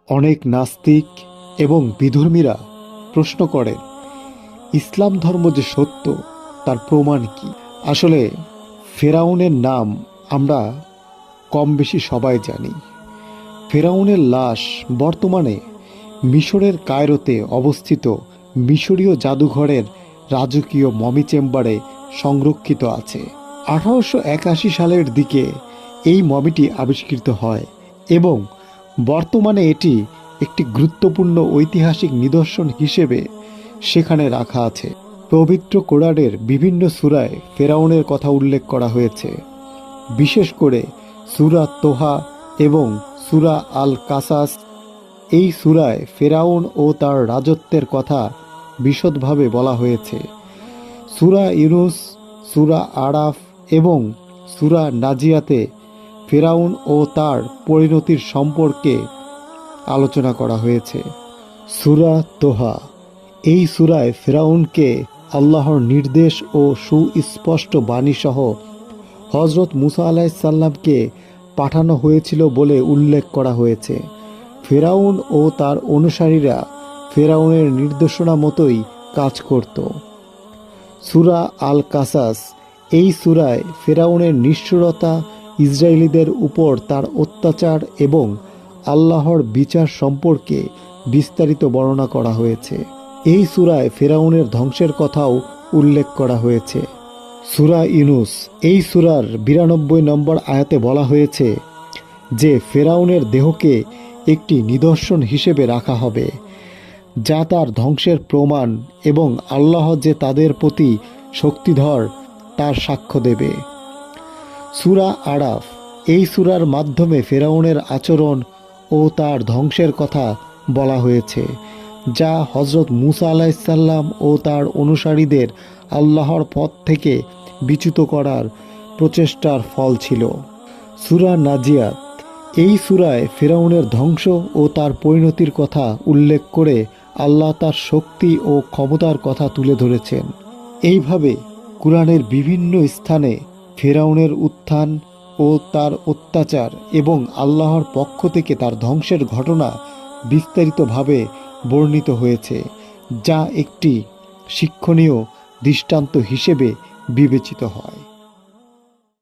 অনেক নাস্তিক এবং বিধর্মীরা প্রশ্ন করেন, ইসলাম ধর্ম যে সত্য তার প্রমাণ কি? আসলে ফেরাউনের নাম আমরা কম বেশি সবাই জানি। ফেরাউনের লাশ বর্তমানে মিশরের কায়রোতে অবস্থিত মিশরীয় জাদুঘরের রাজকীয় মমি চেম্বারে সংরক্ষিত আছে। 1881 সালের দিকে এই মমিটি আবিষ্কৃত হয় এবং বর্তমানে এটি একটি গুরুত্বপূর্ণ ঐতিহাসিক নিদর্শন হিসেবে সেখানে রাখা আছে। পবিত্র কোরআনের বিভিন্ন সূরায় ফেরাউনের কথা উল্লেখ করা হয়েছে, বিশেষ করে সূরা তোহা এবং সূরা আল কাসাস। এই সূরায় ফেরাউন ও তার রাজত্বের কথা বিশদভাবে বলা হয়েছে। সূরা ইউনুস, সূরা আরাফ এবং সূরা নাজিয়াতে ফেরাউন ও তার পরিণতির সম্পর্কে আলোচনা করা হয়েছে। সূরা তোহা, এই সূরায় ফেরাউনকে আল্লাহর নির্দেশ ও সুস্পষ্ট বাণীসহ হযরত মুসা আলাইহিস সালামকে পাঠানো হয়েছিল বলে উল্লেখ করা হয়েছে। ফেরাউন ও তার অনুসারীরা ফেরাউনের নির্দেশনা মতোই কাজ করত। সূরা আল কাসাস, এই সূরায় ফেরাউনের নিষ্ঠুরতা, ইসরায়েলীদের উপর তার অত্যাচার এবং আল্লাহর বিচার সম্পর্কে বিস্তারিত বর্ণনা করা হয়েছে। এই সূরায় ফেরাউনের ধ্বংসের কথাও উল্লেখ করা হয়েছে। সূরা ইউনুস, এই সূরার 92 নম্বর আয়াতে বলা হয়েছে যে ফেরাউনের দেহকে একটি নিদর্শন হিসেবে রাখা হবে, যা তার ধ্বংসের প্রমাণ এবং আল্লাহ যে তাদের প্রতি শক্তিধর তার সাক্ষ্য দেবে। সূরা আরাফ, এই সূরার মাধ্যমে ফেরাউনের আচরণ ও তার ধ্বংসের কথা বলা হয়েছে, যা হযরত মুসা আলাইহিস সালাম ও তার অনুসারীদের আল্লাহর পথ থেকে বিচ্যুত করার প্রচেষ্টার ফল ছিল। সূরা নাজিয়াত, এই সূরায় ফেরাউনের ধ্বংস ও তার পরিণতির কথা উল্লেখ করে আল্লাহ তার শক্তি ও ক্ষমতার কথা তুলে ধরেছেন। এইভাবে কুরআনের বিভিন্ন স্থানে ফেরাউনের উত্থান ও তার অত্যাচার এবং আল্লাহর পক্ষ থেকে তার ধ্বংসের ঘটনা বিস্তারিতভাবে বর্ণিত হয়েছে, যা একটি শিক্ষণীয় দৃষ্টান্ত হিসেবে বিবেচিত হয়।